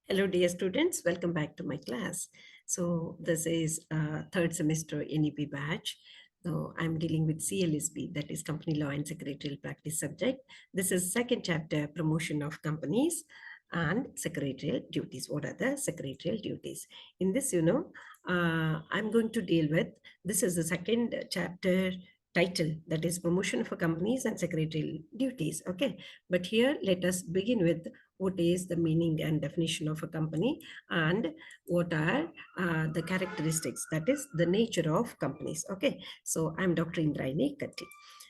Hello, dear students. Welcome back to my class. So this is third semester NEP batch. So I'm dealing with CLSP, that is Company Law and Secretarial Practice subject. This is second chapter, Promotion of Companies and Secretarial Duties. What are the secretarial duties? In this, I'm going to deal with, this is the second chapter title, that is Promotion for Companies and Secretarial Duties. Okay, but here let us begin with what is the meaning and definition of a company and what are the characteristics, that is the nature of companies. Okay, so I'm Dr. Indraini Katti.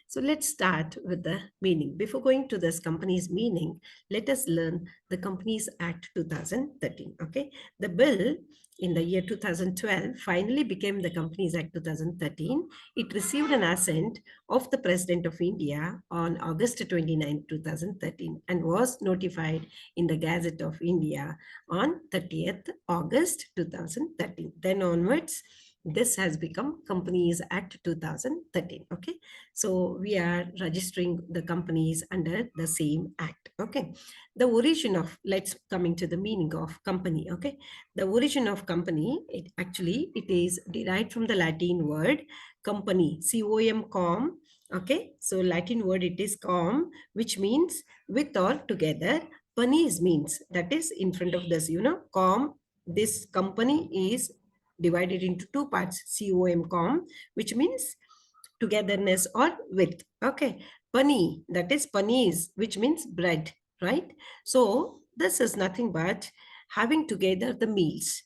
So let's start with the meaning. Before going to this company's meaning, let us learn the Companies Act 2013. Okay, the bill in the year 2012 finally became the Companies Act 2013. It received an assent of the President of India on August 29, 2013 and was notified in the Gazette of India on 30th August 2013. Then onwards, this has become Companies Act 2013. Okay, so we are registering the companies under the same act. Okay, the origin of, let's coming to the meaning of company. Okay, the origin of company, it is derived from the Latin word company, com. Okay, so Latin word it is com, which means with or together. Panis means, that is in front of this, this company is divided into two parts, com, which means togetherness or with. Okay, pani, that is panis, which means bread, right? So this is nothing but having together the meals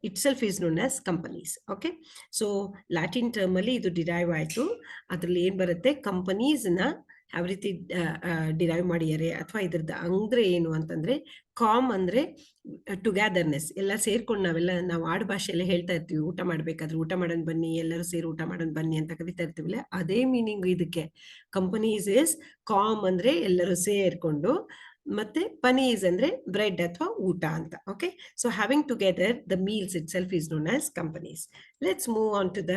itself is known as companies. Okay, so Latin term ಅಲ್ಲಿ ಇದು derive ಆಯ್ತು. ಅದ್ರಲ್ಲಿ ಏನ್ ಬರುತ್ತೆ, companies ನ ಯಾವ ರೀತಿ derive ಮಾಡಿದ್ದಾರೆ ಅಥವಾ ಇದ್ರದ್ದು ಅಂದ್ರೆ ಏನು ಅಂತಂದ್ರೆ, ಕಾಮ್ ಅಂದ್ರೆ ಟುಗೆದರ್ನೆಸ್, ಎಲ್ಲ ಸೇರ್ಕೊಂಡು ನಾವು ಆಡು ಭಾಷೆಯಲ್ಲೇ ಹೇಳ್ತಾ ಇರ್ತೀವಿ, ಊಟ ಮಾಡ್ಬೇಕಾದ್ರೆ ಊಟ ಮಾಡೋಣ ಬನ್ನಿ, ಎಲ್ಲರೂ ಸೇರಿ ಊಟ ಮಾಡೋಣ ಬನ್ನಿ ಅಂತ ಕರಿತಾ ಇರ್ತೀವಿಲ್ಲ, ಅದೇ ಮೀನಿಂಗ್ ಇದಕ್ಕೆ. ಕಂಪನೀಸ್ ಇಸ್ ಕಾಮ್ ಅಂದ್ರೆ ಎಲ್ಲರೂ ಸೇರ್ಕೊಂಡು, ಮತ್ತೆ ಪನೀಸ್ ಅಂದ್ರೆ ಬ್ರೆಡ್ ಅಥವಾ ಊಟ ಅಂತ. Okay, so having together the meals itself is known as companies. Let's move on to the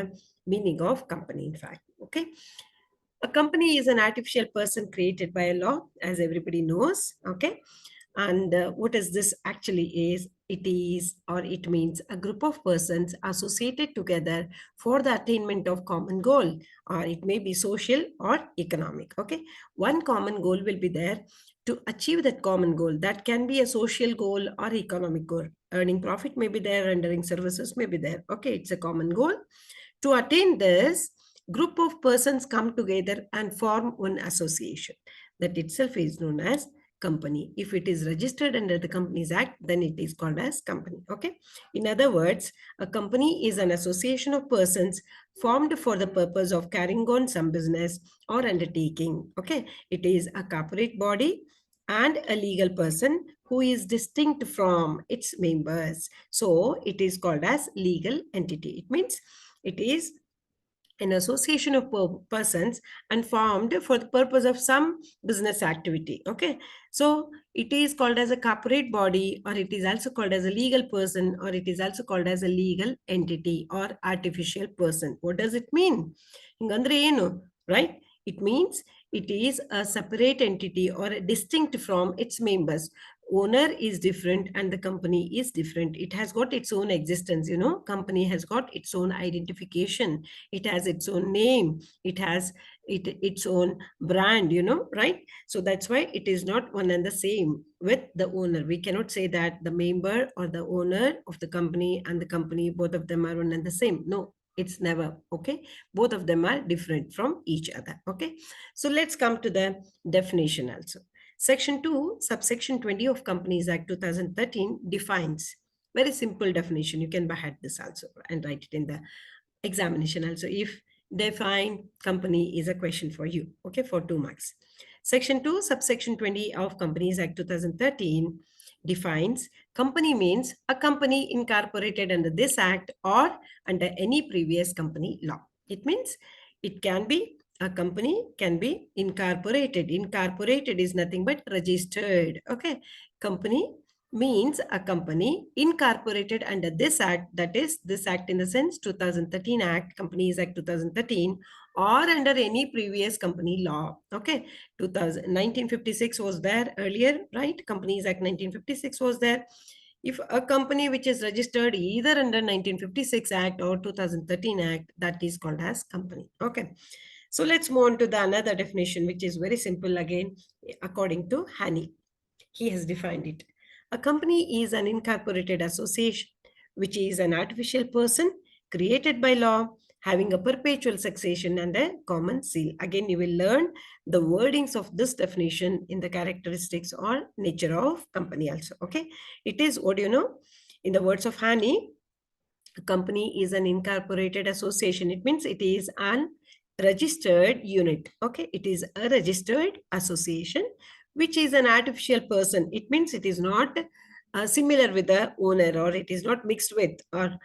meaning of company. In fact, okay, a company is an artificial person created by a law, as everybody knows. Okay, and what is this actually is, it is, or it means a group of persons associated together for the attainment of common goal, or it may be social or economic. Okay, one common goal will be there. To achieve that common goal, that can be a social goal or economic goal. Earning profit may be there, rendering services may be there. Okay, it's a common goal. To attain this, group of persons come together and form one association. That itself is known as company. If it is registered under the Companies Act, then it is called as company. Okay, in other words, a company is an association of persons formed for the purpose of carrying on some business or undertaking. Okay, it is a corporate body and a legal person who is distinct from its members, so it is called as legal entity. It means it is an association of persons and formed for the purpose of some business activity. Okay, so it is called as a corporate body, or it is also called as a legal person, or it is also called as a legal entity or artificial person. What does it mean? Hingandre enu, right? It means it is a separate entity or distinct from its members. Owner is different and the company is different. It has got its own existence, company has got its own identification, it has its own name, it has its own brand, right? So that's why it is not one and the same with the owner. We cannot say that the member or the owner of the company and the company, both of them are one and the same. No, it's never. Okay, both of them are different from each other. Okay, so let's come to the definition also. Section 2, subsection 20 of Companies Act 2013 defines, very simple definition. You can behead this also and write it in the examination also. If define company is a question for you, okay, for 2 marks. Section 2, subsection 20 of Companies Act 2013 defines company means a company incorporated under this act or under any previous company law. It means it can be, a company can be incorporated. Incorporated is nothing but registered. Okay, company means a company incorporated under this act, that is this act in the sense 2013 act, Companies Act 2013, or under any previous company law. Okay, 1956 was there earlier, right? Companies Act 1956 was there. If a company which is registered either under 1956 Act or 2013 Act, that is called as company. Okay. So let's move on to the another definition, which is very simple again, according to Haney. He has defined it. A company is an incorporated association, which is an artificial person created by law, having a perpetual succession and a common seal. Again, you will learn the wordings of this definition in the characteristics or nature of company also. Okay. It is, what do you know? In the words of Hani, a company is an incorporated association. It means it is an registered unit. Okay. It is a registered association, which is an artificial person. It means it is not similar with the owner, or it is not mixed with, or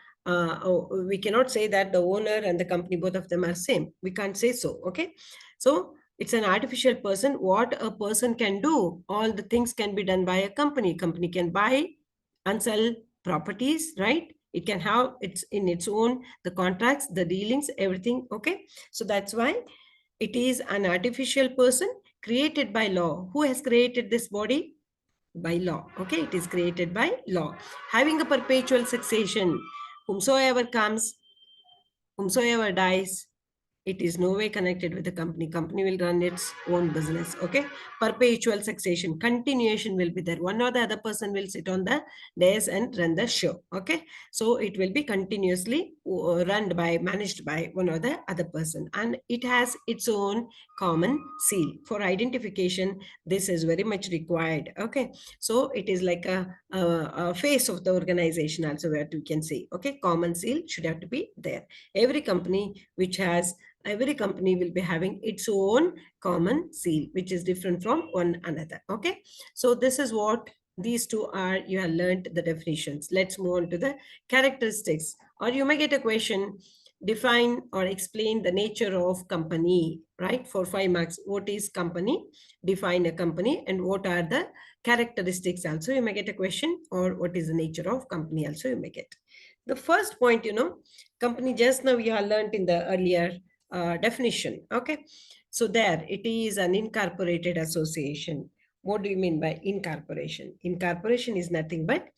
we cannot say that the owner and the company, both of them are same. We can't say so. Okay. So it's an artificial person. What a person can do, all the things can be done by a company. Company can buy and sell properties, right? It can have its in its own the contracts, the dealings, everything. Okay. So that's why it is an artificial person created by law. Who has created this body? By law. Okay. It is created by law, having a perpetual succession. Whomsoever comes, whomsoever dies, it is no way connected with the company. Company will run its own business. Okay. Perpetual succession, continuation will be there. One or the other person will sit on the dais and run the show. Okay. So it will be continuously run by, managed by one or the other person. And it has its own common seal. For identification, this is very much required. Okay. So it is like a face of the organization also, where we can say, okay, common seal should have to be there. Every company will be having its own common seal, which is different from one another. Okay. So this is what these two are. You have learned the definitions. Let's move on to the characteristics, or you may get a question, define or explain the nature of company, right? For 5 marks. What is company? Define a company, and what are the characteristics also you may get a question, or what is the nature of company also you may get. The first point, company, just now you have learned in the earlier definition. Okay. So there it is an incorporated association. What do you mean by incorporation? Incorporation is nothing but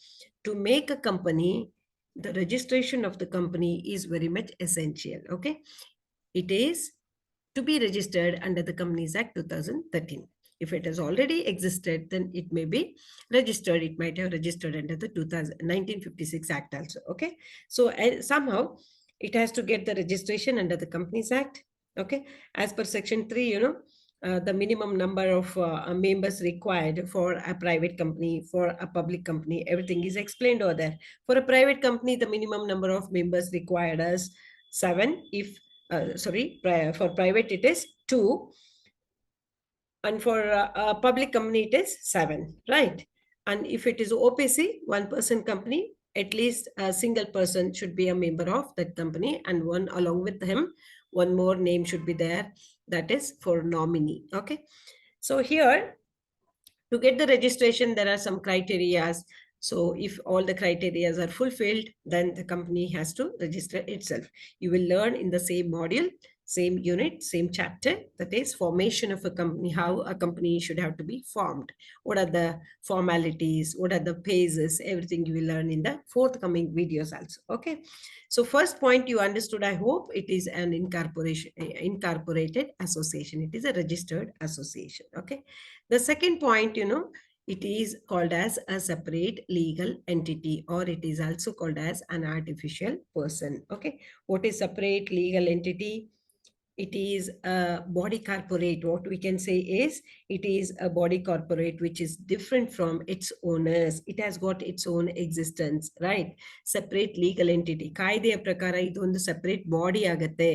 to make a company, the registration of the company is very much essential. Okay. It is to be registered under the Companies Act 2013. If it has already existed, then it may be registered. It might have registered under the 1956 Act also. Okay. So somehow it has to get the registration under the Companies Act. Okay. As per Section 3, the minimum number of members required for a private company, for a public company, everything is explained over there. For a private company, the minimum number of members required is 7. If for private it is 2, and for a public company it is 7, right? And if it is OPC, 1-person company, at least a single person should be a member of that company, and one along with him, one more name should be there, that is for nominee. Okay. So here, to get the registration, there are some criteria. So if all the criteria are fulfilled, then the company has to register itself. You will learn in the same module, same unit, same chapter, that is formation of a company, how a company should have to be formed. What are the formalities? What are the phases? Everything you will learn in the forthcoming videos also. Okay. So first point you understood, I hope, it is an incorporated association. It is a registered association. Okay. The second point, it is called as a separate legal entity, or it is also called as an artificial person. Okay. What is separate legal entity? It is a body corporate. What we can say is it is a body corporate which is different from its owners. It has got its own existence, right? Separate legal entity. ಕಾಯ್ದೆಯ ಪ್ರಕಾರ ಇದು ಒಂದು separate body ಆಗತ್ತೆ.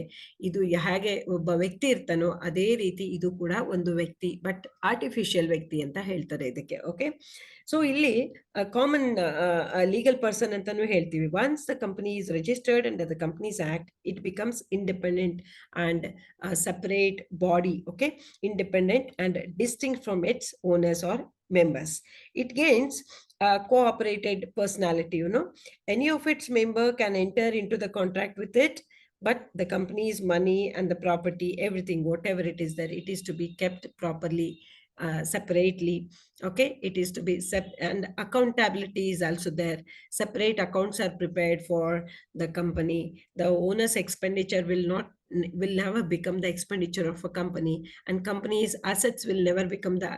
ಇದು ಹೇಗೆ ಒಬ್ಬ ವ್ಯಕ್ತಿ ಇರ್ತಾನೋ ಅದೇ ರೀತಿ ಇದು ಕೂಡ ಒಂದು ವ್ಯಕ್ತಿ, ಬಟ್ ಆರ್ಟಿಫಿಷಿಯಲ್ ವ್ಯಕ್ತಿ ಅಂತ ಹೇಳ್ತಾರೆ ಇದಕ್ಕೆ. ಓಕೆ. ಸೊ ಇಲ್ಲಿ ಕಾಮನ್ ಲೀಗಲ್ ಪರ್ಸನ್ ಅಂತಾನು ಹೇಳ್ತೀವಿ. Once the company is registered under the Companies Act, it becomes independent and a separate body. Okay. Independent and distinct from its owners or members. It gains a cooperated personality. Any of its member can enter into the contract with it, but the company's money and the property, everything, whatever it is there, it is to be kept properly separately. Okay, it is to be and accountability is also there. Separate accounts are prepared for the company. The owner's expenditure will never become the expenditure of a company, and company's assets will never become the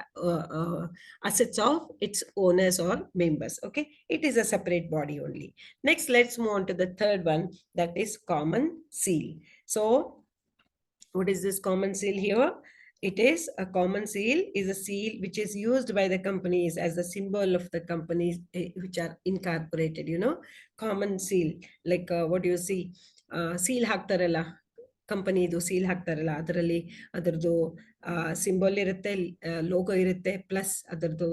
assets of its owners or members. Okay, it is a separate body only. Next, let's move on to the third one, that is common seal. So what is this common seal here? It is a common seal is a seal which is used by the companies as a symbol of the companies which are incorporated, common seal. Like what do you see? Seal ಹಾಕ್ತಾರಲ್ಲ ಕಂಪನಿದು seal ಹಾಕ್ತಾರಲ್ಲ, ಅದರಲ್ಲಿ ಅದರದ್ದು symbol ಇರುತ್ತೆ, logo ಇರುತ್ತೆ, plus ಅದರದ್ದು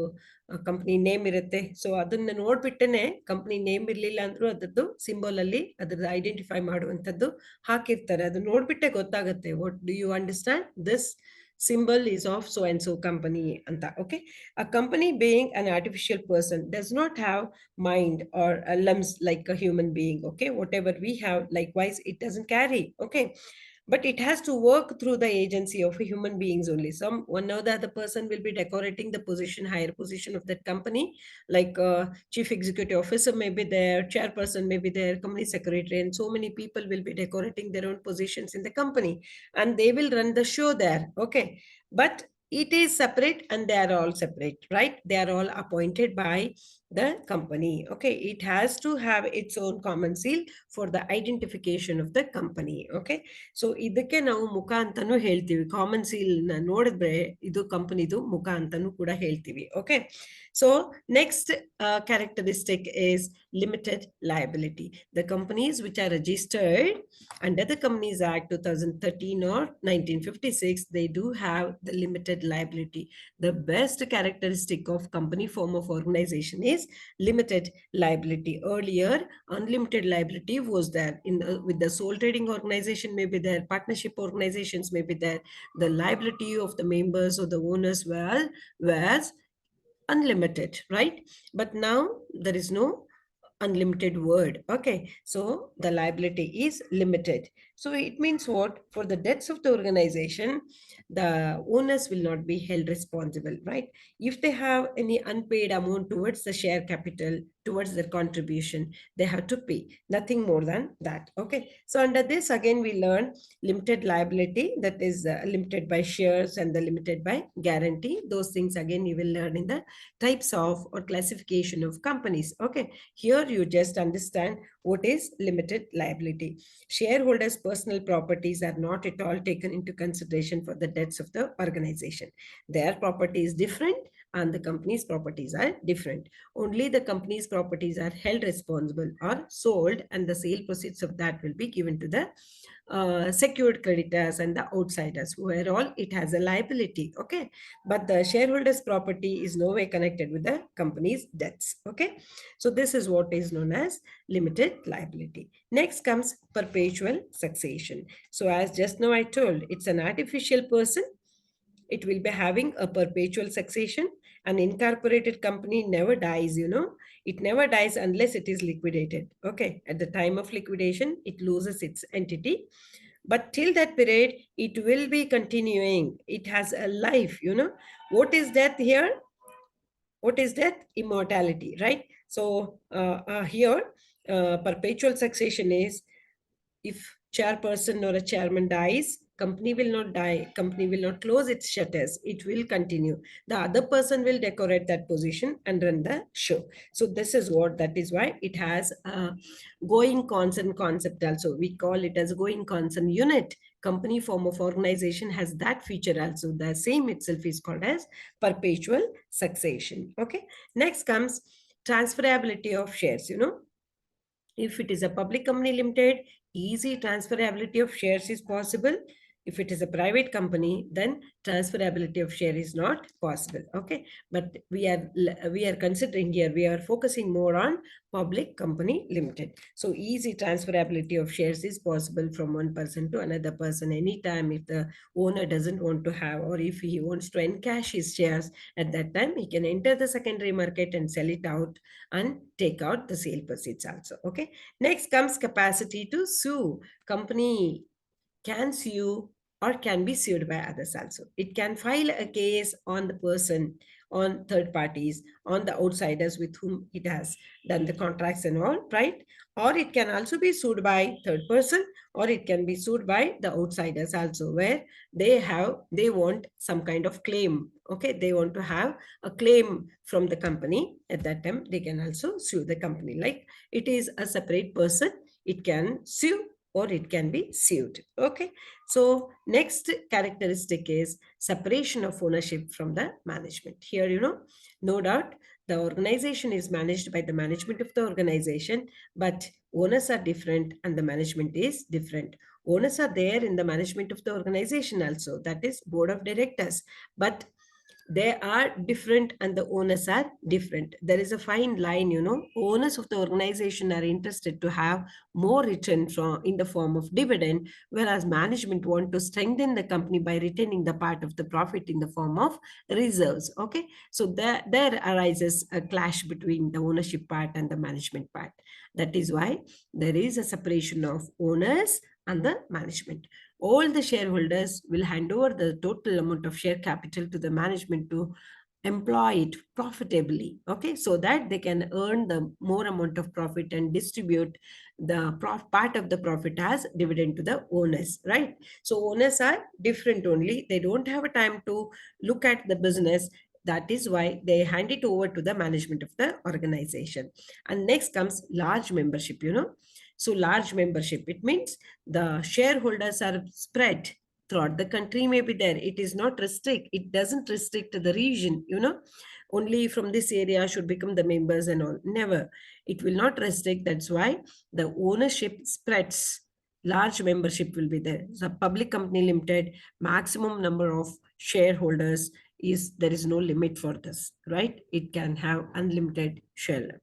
company name ಇರುತ್ತೆ. So ಅದನ್ನ ನೋಡ್ಬಿಟ್ಟೇನೆ, ಕಂಪ್ನಿ ನೇಮ್ ಇರ್ಲಿಲ್ಲ ಅಂದ್ರೂ ಅದರದ್ದು ಸಿಂಬಲ್ ಅಲ್ಲಿ ಅದ್ರದ್ದು ಐಡೆಂಟಿಫೈ ಮಾಡುವಂಥದ್ದು ಹಾಕಿರ್ತಾರೆ. ಅದು ನೋಡ್ಬಿಟ್ಟೆ ಗೊತ್ತಾಗುತ್ತೆ. What do you understand? This symbol is of so and so company anta. Okay, a company being an artificial person does not have mind or limbs like a human being. Okay, whatever we have, likewise it doesn't carry. Okay, but it has to work through the agency of human beings only. Some one or the other person will be decorating the position, higher position of that company, like chief executive officer may be there, chairperson may be there, company secretary, and so many people will be decorating their own positions in the company, and they will run the show there. Okay, but it is separate, and they are all separate, right? They are all appointed by the company. Okay, it has to have its own common seal for the identification of the company. Okay, so ಇದಕ್ಕೆ ನಾವು ಮುಖ ಅಂತಾನು ಹೇಳ್ತೀವಿ. Common seal ನೋಡಿದ್ರೆ ಇದು ಕಂಪನಿದು ಮುಖ ಅಂತಾನು ಕೂಡ ಹೇಳ್ತೀವಿ. Okay, so next characteristic is limited liability. The companies which are registered under the Companies Act 2013 or 1956, they do have the limited liability. The best characteristic of company form of organization is limited liability. Earlier, unlimited liability was there with the sole trading organization, may be there, partnership organizations may be there. The liability of the members or the owners was unlimited, right? But now there is no unlimited word. Okay, so the liability is limited. So it means what? For the debts of the organization, the owners will not be held responsible, right? If they have any unpaid amount towards the share capital, towards their contribution, they have to pay, nothing more than that. Okay, so under this again we learn limited liability, that is limited by shares, and the limited by guarantee. Those things again you will learn in the types of or classification of companies. Okay, here you just understand what is limited liability. Shareholders' personal properties are not at all taken into consideration for the debts of the organization. Their property is different and the company's properties are different. Only the company's properties are held responsible or sold, and the sale proceeds of that will be given to the secured creditors and the outsiders, where all it has a liability. Okay, but the shareholders' property is no way connected with the company's debts. Okay, so this is what is known as limited liability. Next comes perpetual succession. So as just now I told, it's an artificial person. It will be having a perpetual succession. An incorporated company never dies, it never dies unless it is liquidated. Okay, at the time of liquidation, it loses its entity, but till that period, it will be continuing. It has a life. What is death here? What is death? Immortality, right? So here, perpetual succession is, if chairperson or a chairman dies, company will not die, company will not close its shutters, it will continue. The other person will decorate that position and run the show. So this is what, that is why it has a going concern concept also. We call it as going concern unit. Company form of organization has that feature also. The same itself is called as perpetual succession. Okay, next comes transferability of shares. If it is a public company limited, easy transferability of shares is possible. If it is a private company, then transferability of share is not possible. Okay, but we are considering here, we are focusing more on public company limited. So easy transferability of shares is possible from one person to another person anytime. If the owner doesn't want to have, or if he wants to encash his shares, at that time he can enter the secondary market and sell it out and take out the sale proceeds also. Okay, next comes capacity to sue. Company can sue or can be sued by others also. It can file a case on the person, on third parties, on the outsiders with whom it has done the contracts and all, right? Or it can also be sued by third person, or it can be sued by the outsiders also, where they want some kind of claim. Okay, they want to have a claim from the company. At that time, they can also sue the company. Like, it is a separate person, it can sue or it can be sued. Okay, so next characteristic is separation of ownership from the management. Here, no doubt the organization is managed by the management of the organization, but owners are different and the management is different. Owners are there in the management of the organization also, that is board of directors, but they are different and the owners are different. There is a fine line. Owners of the organization are interested to have more return from in the form of dividend, whereas management want to strengthen the company by retaining the part of the profit in the form of reserves. Okay, so there arises a clash between the ownership part and the management part. That is why there is a separation of owners and the management. All the shareholders will hand over the total amount of share capital to the management to employ it profitably, okay, so that they can earn the more amount of profit and distribute the part of the profit as dividend to the owners, right? So owners are different only, they don't have a time to look at the business. That is why they hand it over to the management of the organization. And next comes large membership. So large membership, it means the shareholders are spread throughout the country, may be there. It is not restrict, it doesn't restrict the region. Only from this area should become the members and all, never. It will not restrict. That's why the ownership spreads. Large membership will be there. So public company limited, maximum number of shareholders is, there is no limit for this, right? It can have unlimited share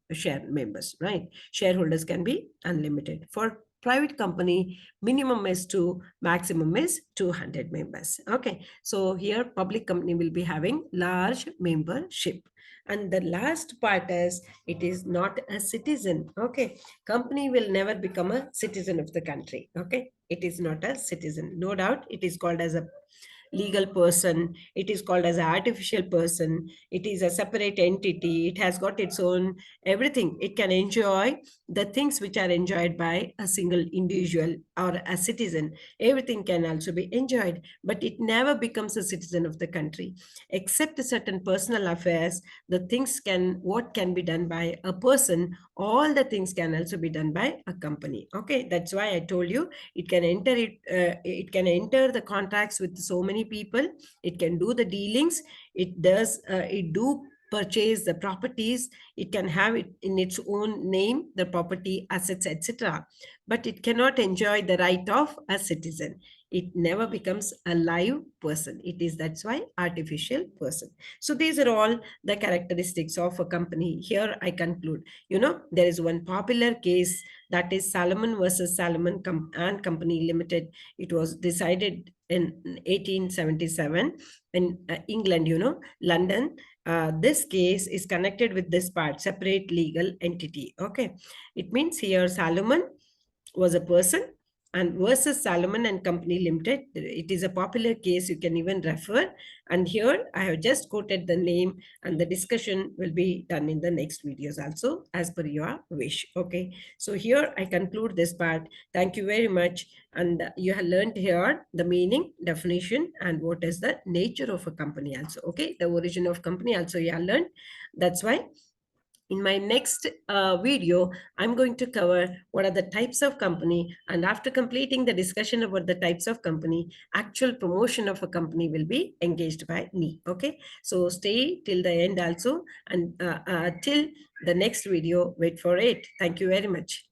members, right? Shareholders can be unlimited. For private company, minimum is 2, maximum is 200 members. Okay, so here public company will be having large membership. And the last part is, it is not a citizen. Okay, company will never become a citizen of the country. Okay, it is not a citizen, no doubt. It is called as a legal person, it is called as an artificial person, it is a separate entity, it has got its own everything. It can enjoy the things which are enjoyed by a single individual or a citizen. Everything can also be enjoyed, but it never becomes a citizen of the country. Except certain personal affairs, the things can, what can be done by a person, all the things can also be done by a company. Okay, that's why I told you, it can enter the contracts with so many people, it can do the dealings, it do purchase the properties, it can have it in its own name, the property, assets, etc., but it cannot enjoy the right of a citizen. It never becomes a live person. It is, that's why, artificial person. So these are all the characteristics of a company. Here I conclude. There is one popular case, that is Salomon versus Salomon and Company Limited. It was decided in 1877 in England, London. This case is connected with this part, separate legal entity. Okay, it means here Salomon was a person and versus Salomon and Company Limited. It is a popular case, you can even refer. And here I have just quoted the name, and the discussion will be done in the next videos also as per your wish. Okay, so here I conclude this part. Thank you very much. And you have learned here the meaning, definition, and what is the nature of a company also. Okay, the origin of company also you have learned. That's why in my next video, I'm going to cover what are the types of company, and after completing the discussion about the types of company, actual promotion of a company will be engaged by me. Okay, so stay till the end also, and till the next video, wait for it. Thank you very much.